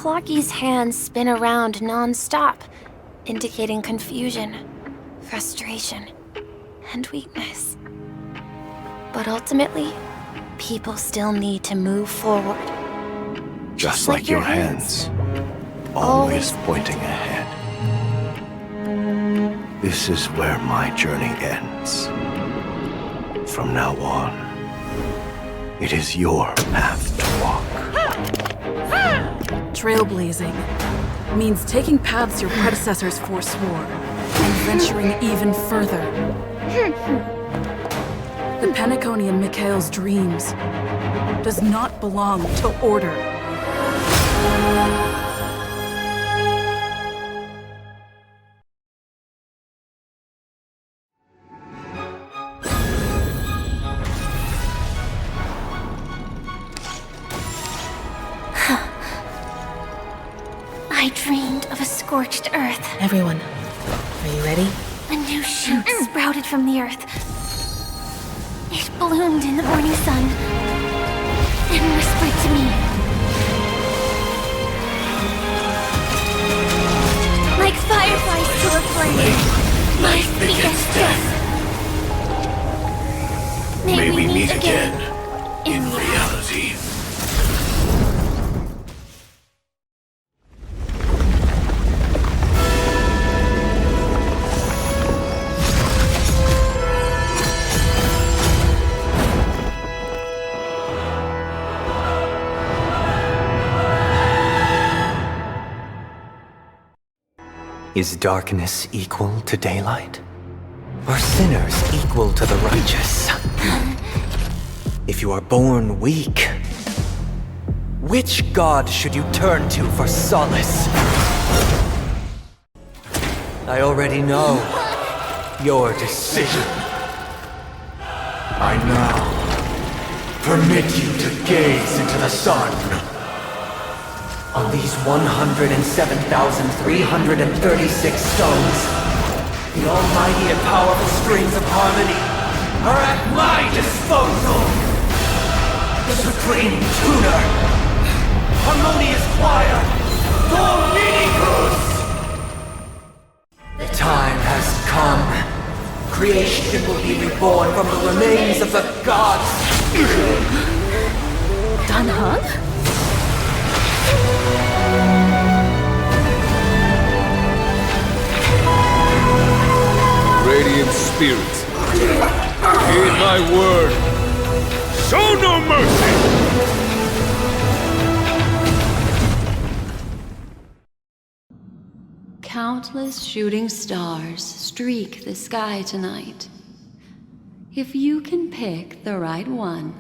Clocky's hands spin around non-stop, indicating confusion, frustration, and weakness. But ultimately, people still need to move forward. Just like your hands, always pointing ahead. This is where my journey ends. From now on, it is your path to walk. Trailblazing means taking paths your predecessors forswore and venturing even further. The Penaconian Mikhail's dreams does not belong to order. I dreamed of a scorched earth. Everyone, are you ready? A new shoot sprouted from the earth. It bloomed in the morning sun and whispered to me. Like fireflies to a flame, life begets death. May we meet again in reality. Is darkness equal to daylight? Are sinners equal to the righteous? If you are born weak, which god should you turn to for solace? I already know your decision. I now permit you to gaze into the sun. On these 107,336 stones, the almighty and powerful strings of harmony are at my disposal! The supreme tuner, harmonious choir, Dominicus! The time has come. Creation will be reborn from the remains of the gods! Danhun? Radiant spirits, heed my word. Show no mercy! Countless shooting stars streak the sky tonight. If you can pick the right one,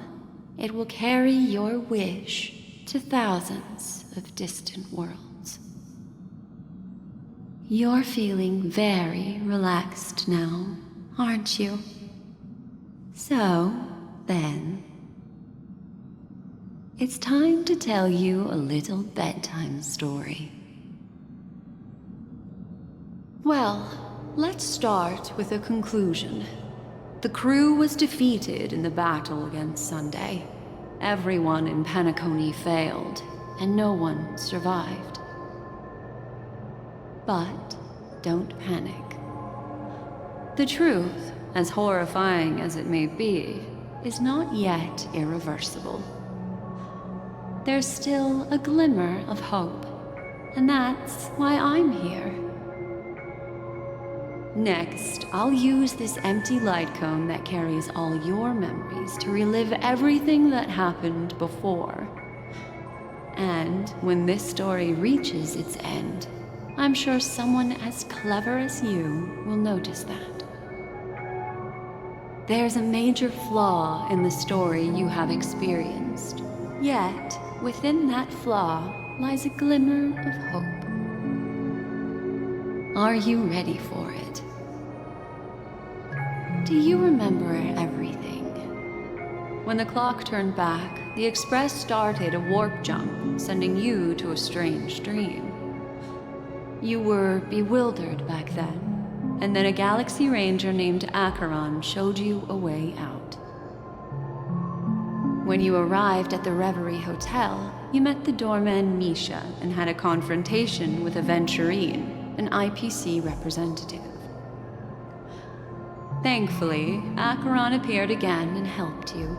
it will carry your wish to thousands of distant worlds. You're feeling very relaxed now, aren't you? So, then, it's time to tell you a little bedtime story. Well, let's start with a conclusion. The crew was defeated in the battle against Sunday. Everyone in Penacony failed, and no one survived. But don't panic. The truth, as horrifying as it may be, is not yet irreversible. There's still a glimmer of hope, and that's why I'm here. Next, I'll use this empty light cone that carries all your memories to relive everything that happened before. And when this story reaches its end, I'm sure someone as clever as you will notice that. There's a major flaw in the story you have experienced. Yet, within that flaw lies a glimmer of hope. Are you ready for it? Do you remember everything? When the clock turned back, the Express started a warp jump, sending you to a strange dream. You were bewildered back then, and then a Galaxy Ranger named Acheron showed you a way out. When you arrived at the Reverie Hotel, you met the doorman Misha and had a confrontation with Aventurine, an IPC representative. Thankfully, Acheron appeared again and helped you.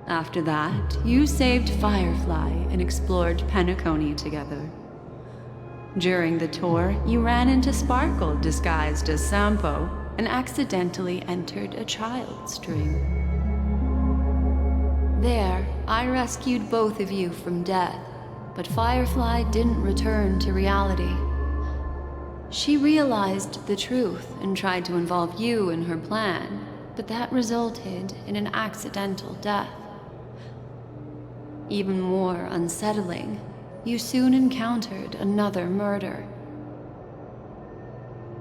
After that, you saved Firefly and explored Penacony together. During the tour, you ran into Sparkle disguised as Sampo and accidentally entered a child's dream. There, I rescued both of you from death, but Firefly didn't return to reality. She realized the truth and tried to involve you in her plan, but that resulted in an accidental death. Even more unsettling, you soon encountered another murder.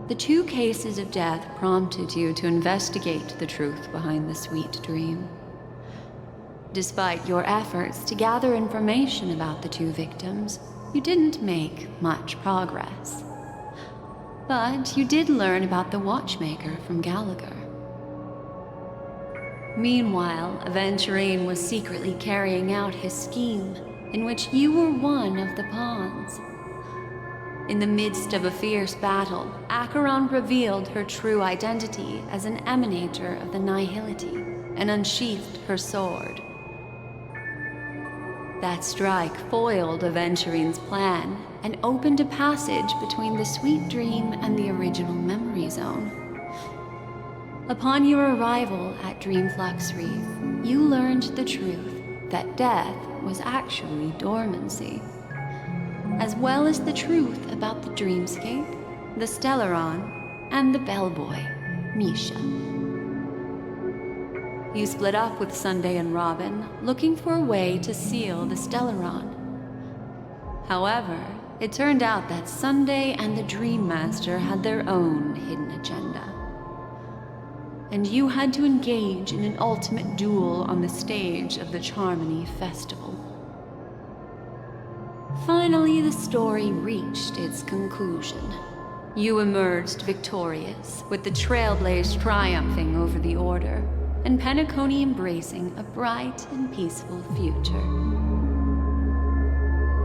The 2 cases of death prompted you to investigate the truth behind the sweet dream. Despite your efforts to gather information about the 2 victims, you didn't make much progress. But you did learn about the Watchmaker from Gallagher. Meanwhile, Aventurine was secretly carrying out his scheme, in which you were one of the pawns. In the midst of a fierce battle, Acheron revealed her true identity as an emanator of the Nihility and unsheathed her sword. That strike foiled Aventurine's plan and opened a passage between the sweet dream and the original memory zone. Upon your arrival at Dreamflux Reef, you learned the truth that death was actually dormancy, as well as the truth about the dreamscape, the Stellaron, and the bellboy, Misha. You split up with Sunday and Robin, looking for a way to seal the Stellaron. However, it turned out that Sunday and the Dream Master had their own hidden agenda. And you had to engage in an ultimate duel on the stage of the Charmony Festival. Finally, the story reached its conclusion. You emerged victorious, with the Trailblaze triumphing over the Order, and Penacony embracing a bright and peaceful future.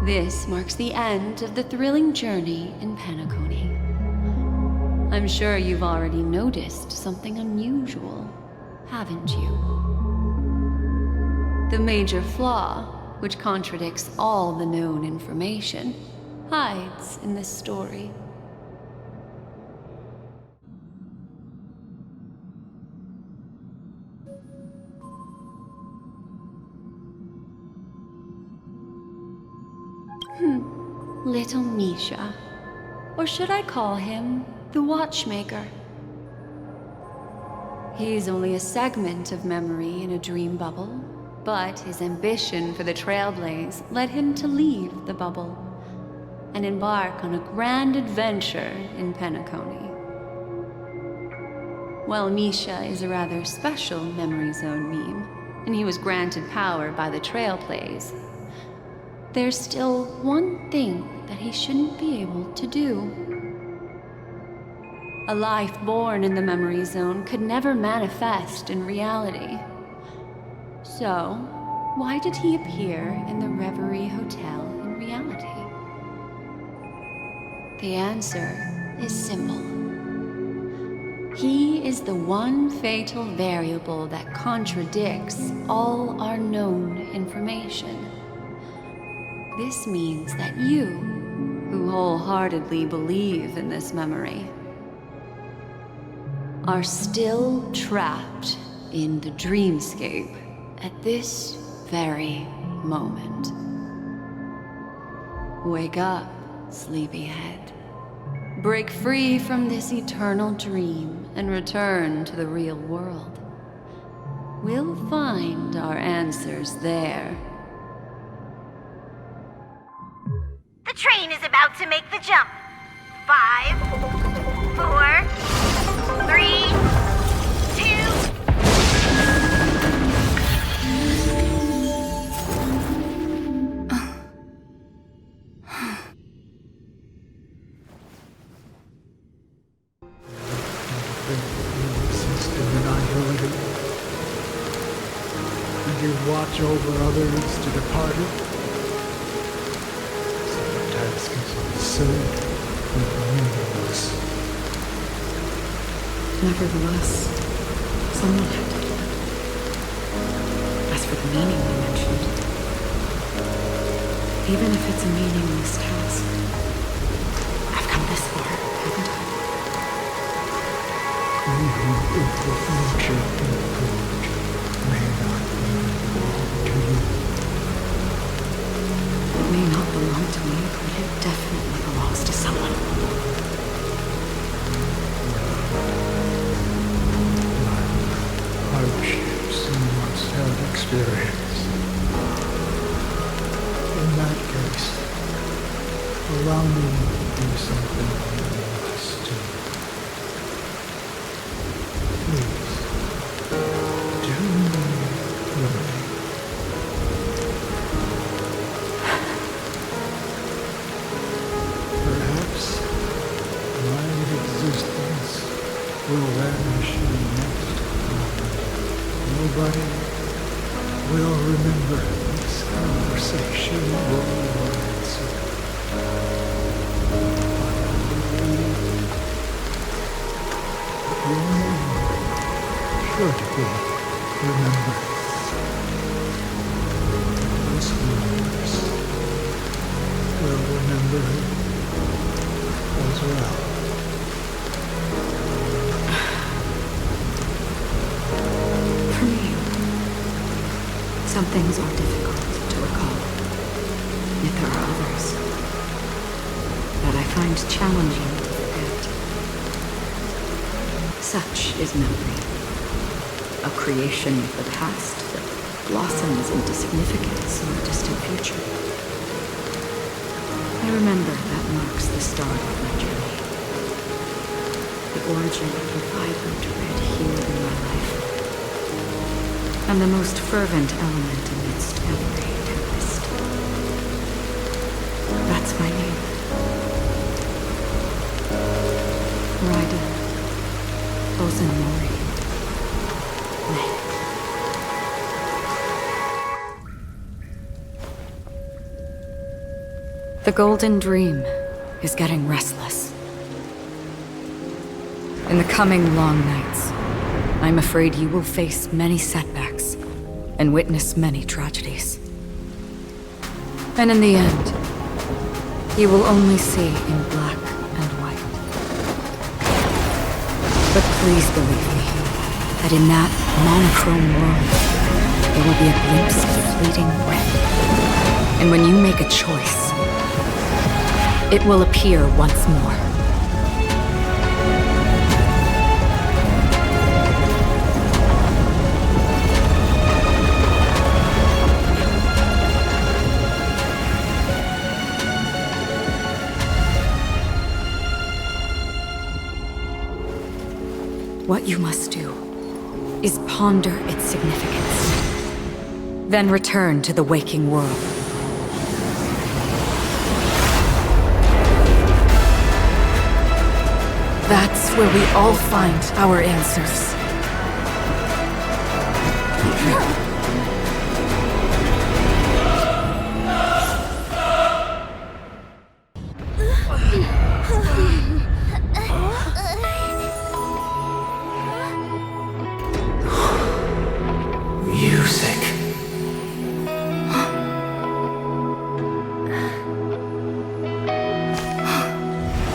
This marks the end of the thrilling journey in Penacony. I'm sure you've already noticed something unusual, haven't you? The major flaw, which contradicts all the known information, hides in this story. Little Misha. Or should I call him the Watchmaker? He's only a segment of memory in a dream bubble, but his ambition for the Trailblaze led him to leave the bubble and embark on a grand adventure in Penacony. While Misha is a rather special memory zone meme, and he was granted power by the Trailblaze, there's still one thing that he shouldn't be able to do. A life born in the memory zone could never manifest in reality. So, why did he appear in the Reverie Hotel in reality? The answer is simple. He is the one fatal variable that contradicts all our known information. This means that you, who wholeheartedly believe in this memory, are still trapped in the dreamscape at this very moment. Wake up, sleepyhead. Break free from this eternal dream and return to the real world. We'll find our answers there. The train is about to make the jump. 5, 4, 3, 2... watch over others to departed. So the task is absurd and meaningless. Nevertheless, someone had to do it. As for the meaning you mentioned, even if it's a meaningless task, I've come this far, haven't I? We who in the future improved may not belong to you. It may not belong to me, but it definitely belongs to someone. Hardships you must have experienced. In that case, allow me to do something you must do. Please, do me good. Perhaps my existence will vanish in the next moment. Nobody will remember this conversation worldwide, so your name should be remembered. This universe will remember it as well. For me, some things are difficult to recall. Yet there are others that I find challenging to forget. Such is memory, a creation of the past that blossoms into significance in the distant future. I remember that marks the start of my journey, the origin of the vibrant red hue in my life, and the most fervent element amidst every tempest. That's my name. Raida Ozanori. The Golden Dream is getting restless. In the coming long nights, I'm afraid you will face many setbacks and witness many tragedies. And in the end, you will only see in black and white. But please believe me, that in that monochrome world, there will be a glimpse of fleeting red. And when you make a choice, it will appear once more. What you must do is ponder its significance, then return to the waking world. That's where we all find our answers. Music.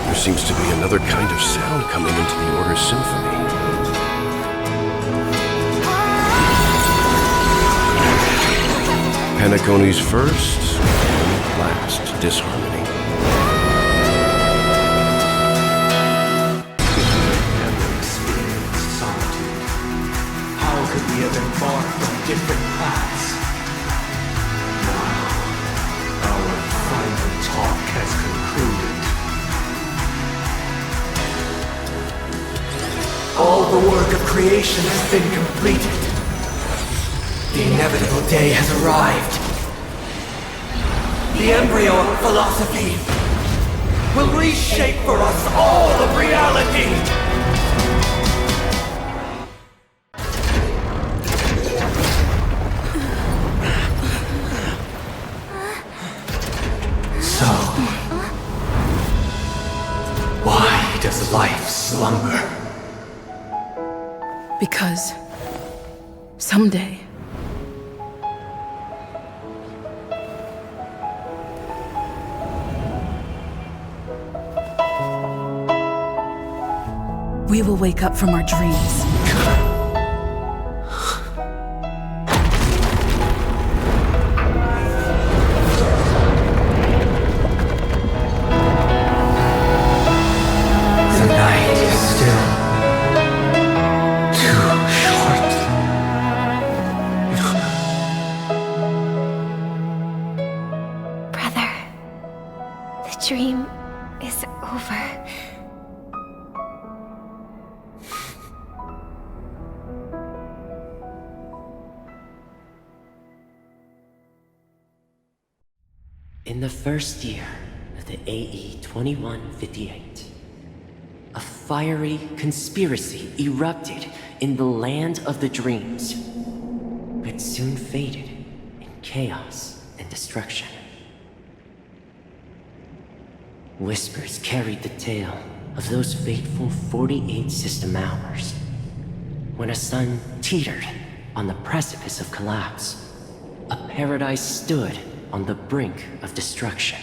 There seems to be another kind of sound coming into the Order's symphony. Penacony's first and last disharmony. Never experienced solitude. How could we have embarked on different paths? Now, our final talk has concluded. All the work of creation has been completed. The inevitable day has arrived. The embryo of philosophy will reshape for us all of reality. life slumber? Because someday we will wake up from our dreams. The night is still too short. Brother, the dream is over. In the first year of the AE 2158, a fiery conspiracy erupted in the land of the dreams, but soon faded in chaos and destruction. Whispers carried the tale of those fateful 48 system hours, when a sun teetered on the precipice of collapse. A paradise stood on the brink of destruction,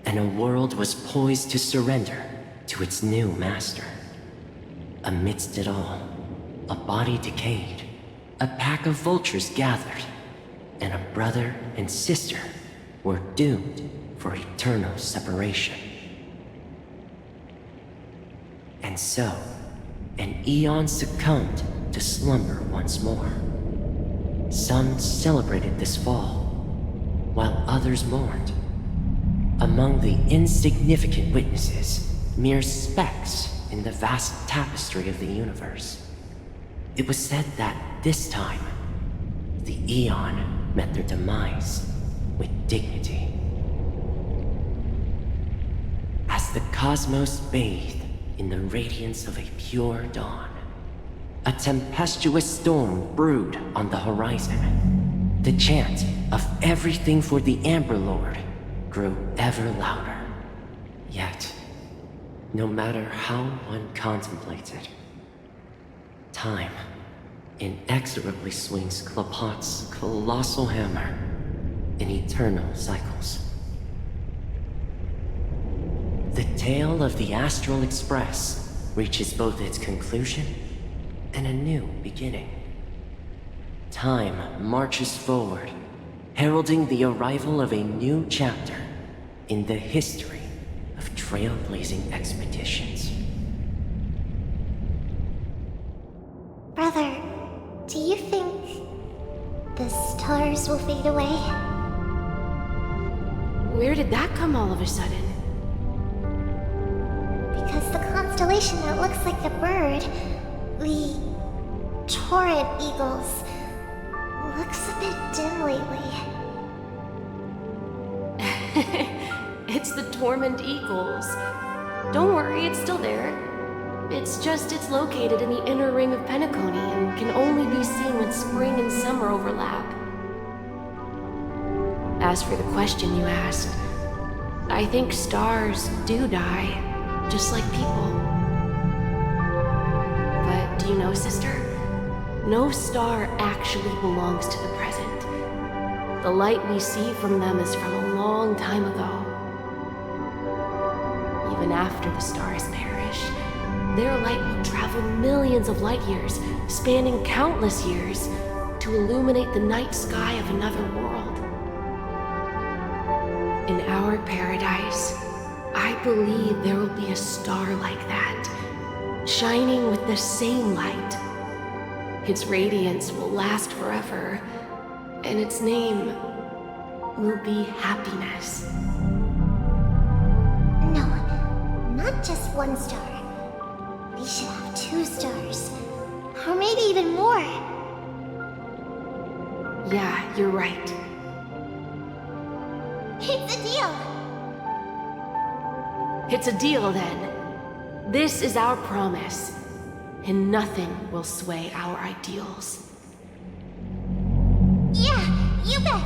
and a world was poised to surrender to its new master. Amidst it all, a body decayed, a pack of vultures gathered, and a brother and sister were doomed for eternal separation. And so, an Eon succumbed to slumber once more. Some celebrated this fall, while others mourned. Among the insignificant witnesses, mere specks in the vast tapestry of the universe, it was said that this time, the Eon met their demise with dignity. As the cosmos bathed in the radiance of a pure dawn, a tempestuous storm brewed on the horizon. The chant of everything for the Amber Lord grew ever louder. Yet, no matter how one contemplated, time inexorably swings Klapot's colossal hammer in eternal cycles. The tale of the Astral Express reaches both its conclusion and a new beginning. Time marches forward, heralding the arrival of a new chapter in the history of trailblazing expeditions. Brother, do you think the stars will fade away? Where did that come all of a sudden? Because the constellation that looks like the bird, the Torrid Eagles, looks a bit dim lately. It's the Torment Eagles. Don't worry, it's still there. It's located in the inner ring of Penacony and can only be seen when spring and summer overlap. As for the question you asked, I think stars do die, just like people. But do you know, sister? No star actually belongs to the present. The light we see from them is from a long time ago. Even after the stars perish, their light will travel millions of light years, spanning countless years, to illuminate the night sky of another world. In our paradise, I believe there will be a star like that, shining with the same light. Its radiance will last forever, and its name will be happiness. No, not just one star. We should have 2 stars. Or maybe even more. Yeah, you're right. It's a deal! It's a deal, then. This is our promise, and nothing will sway our ideals. Yeah, you bet!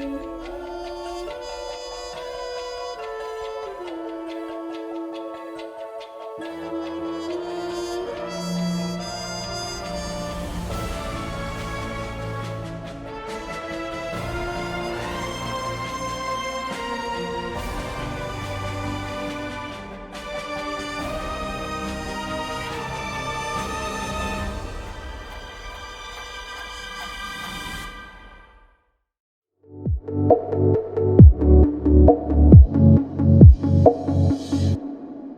you.